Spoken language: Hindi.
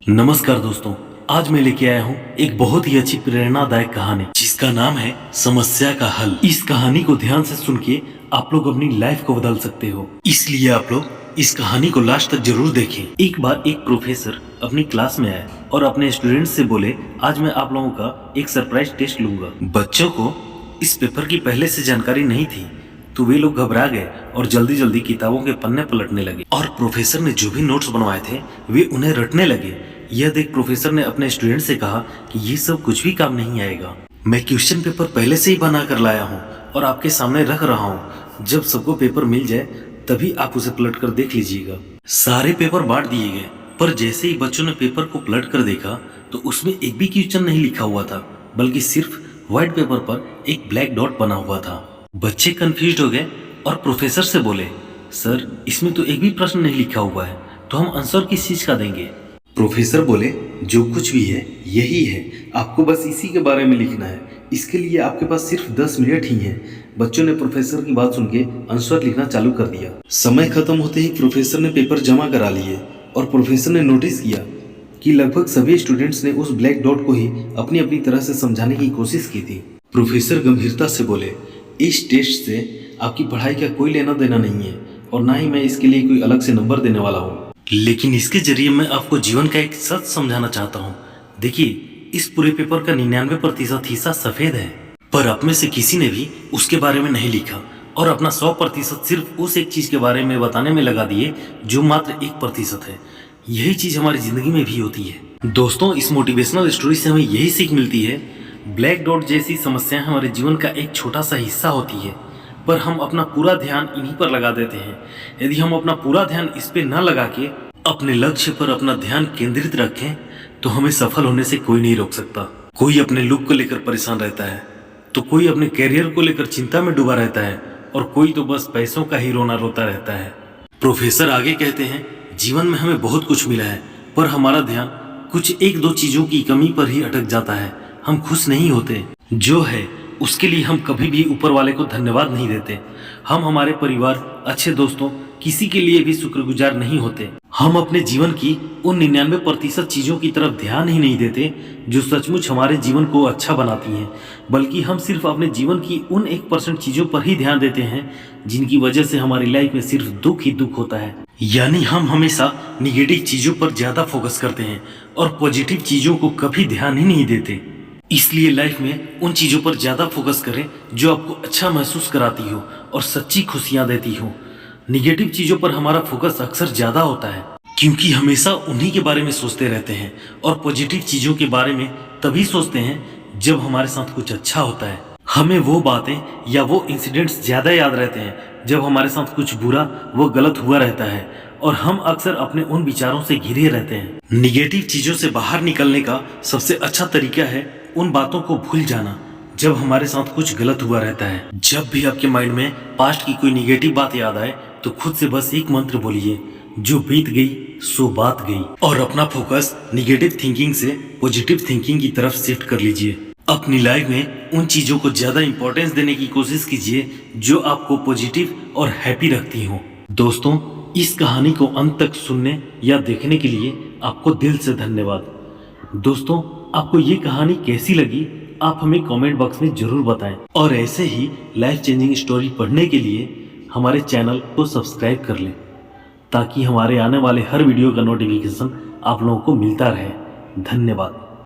नमस्कार दोस्तों, आज मैं लेके आया हूँ एक बहुत ही अच्छी प्रेरणादायक कहानी जिसका नाम है समस्या का हल। इस कहानी को ध्यान से सुन के आप लोग अपनी लाइफ को बदल सकते हो, इसलिए आप लोग इस कहानी को लास्ट तक जरूर देखें। एक बार एक प्रोफेसर अपनी क्लास में आए और अपने स्टूडेंट्स से बोले, आज मैं आप लोगों का एक सरप्राइज टेस्ट लूंगा। बच्चों को इस पेपर की पहले से जानकारी नहीं थी, तो वे लोग घबरा गए और जल्दी जल्दी किताबों के पन्ने पलटने लगे और प्रोफेसर ने जो भी नोट्स बनवाए थे वे उन्हें रटने लगे। यह देख प्रोफेसर ने अपने स्टूडेंट से कहा कि ये सब कुछ भी काम नहीं आएगा। मैं क्वेश्चन पेपर पहले से ही बना कर लाया हूँ और आपके सामने रख रहा हूँ। जब सबको पेपर मिल जाए तभी आप उसे पलट कर देख लीजिएगा। सारे पेपर बांट दिए गए, पर जैसे ही बच्चों ने पेपर को पलट कर देखा तो उसमें एक भी क्वेश्चन नहीं लिखा हुआ था, बल्कि सिर्फ व्हाइट पेपर पर एक ब्लैक डॉट बना हुआ था। बच्चे कंफ्यूज हो गए और प्रोफेसर से बोले, सर इसमें तो एक भी प्रश्न नहीं लिखा हुआ है, तो हम आंसर किस चीज का देंगे? प्रोफेसर बोले, जो कुछ भी है यही है, आपको बस इसी के बारे में लिखना है। इसके लिए आपके पास सिर्फ 10 मिनट ही हैं। बच्चों ने प्रोफेसर की बात सुन के आंसर लिखना चालू कर दिया। समय खत्म होते ही प्रोफेसर ने पेपर जमा करा लिए और प्रोफेसर ने नोटिस किया कि लगभग सभी स्टूडेंट्स ने उस ब्लैक डॉट को ही अपनी अपनी तरह से समझाने की कोशिश की थी। प्रोफेसर गंभीरता से बोले, इस टेस्ट से आपकी पढ़ाई का कोई लेना देना नहीं है और ना ही मैं इसके लिए कोई अलग से नंबर देने वाला हूँ, लेकिन इसके जरिए मैं आपको जीवन का एक सच समझाना चाहता हूँ। देखिए, इस पूरे पेपर का 99% हिस्सा सफेद है, पर आप में से किसी ने भी उसके बारे में नहीं लिखा और अपना 100% सिर्फ उस एक चीज के बारे में बताने में लगा दिए जो मात्र 1% है। यही चीज हमारी जिंदगी में भी होती है। दोस्तों, इस मोटिवेशनल स्टोरी से हमें यही सीख मिलती है, ब्लैक डॉट जैसी समस्याएं हमारे जीवन का एक छोटा सा हिस्सा होती है, पर हम अपना पूरा ध्यान इन्हीं पर लगा देते हैं। यदि हम अपना पूरा ध्यान इस पे न लगा के अपने लक्ष्य पर अपना ध्यान केंद्रित रखें तो हमें सफल होने से कोई नहीं रोक सकता। कोई अपने लुक को लेकर परेशान रहता है, तो कोई अपने कैरियर को लेकर चिंता में डूबा रहता है और कोई तो बस पैसों का ही रोना रोता रहता है। प्रोफेसर आगे कहते हैं, जीवन में हमें बहुत कुछ मिला है, पर हमारा ध्यान कुछ एक दो चीजों की कमी पर ही अटक जाता है। हम खुश नहीं होते जो है उसके लिए हम कभी भी ऊपर वाले को धन्यवाद नहीं देते। हम हमारे परिवार, अच्छे दोस्तों, किसी के लिए भी शुक्रगुजार नहीं होते। हम अपने जीवन की उन 99% चीजों की तरफ ध्यान ही नहीं देते जो सचमुच हमारे जीवन को अच्छा बनाती हैं, बल्कि हम सिर्फ अपने जीवन की उन 1% चीजों पर ही ध्यान देते हैं जिनकी वजह से हमारी लाइफ में सिर्फ दुख ही दुख होता है। यानी हम हमेशा निगेटिव चीजों पर ज्यादा फोकस करते हैं और पॉजिटिव चीजों को कभी ध्यान ही नहीं देते। इसलिए लाइफ में उन चीजों पर ज्यादा फोकस करें जो आपको अच्छा महसूस कराती हो और सच्ची खुशियां देती हो। निगेटिव चीजों पर हमारा फोकस अक्सर ज्यादा होता है क्योंकि हमेशा उन्हीं के बारे में सोचते रहते हैं, और पॉजिटिव चीजों के बारे में तभी सोचते हैं जब हमारे साथ कुछ अच्छा होता है। हमें वो बातें या वो इंसिडेंट्स ज्यादा याद रहते हैं जब हमारे साथ कुछ बुरा व गलत हुआ रहता है, और हम अक्सर अपने उन विचारों से घिरे रहते हैं। निगेटिव चीजों से बाहर निकलने का सबसे अच्छा तरीका है उन बातों को भूल जाना जब हमारे साथ कुछ गलत हुआ रहता है। जब भी आपके माइंड में पास्ट की कोई निगेटिव बात याद आए तो खुद से बस एक मंत्र बोलिए, जो बीत गई सो बात गई, और अपना फोकस निगेटिव थिंकिंग से पॉजिटिव थिंकिंग की तरफ शिफ्ट कर लीजिए। अपनी लाइफ में उन चीजों को ज्यादा इंपॉर्टेंस देने की कोशिश कीजिए जो आपको पॉजिटिव और हैप्पी रखती हो। दोस्तों, इस कहानी को अंत तक सुनने या देखने के लिए आपको दिल से धन्यवाद। दोस्तों, आपको ये कहानी कैसी लगी आप हमें कमेंट बॉक्स में जरूर बताएं, और ऐसे ही लाइफ चेंजिंग स्टोरी पढ़ने के लिए हमारे चैनल को सब्सक्राइब कर लें ताकि हमारे आने वाले हर वीडियो का नोटिफिकेशन आप लोगों को मिलता रहे। धन्यवाद।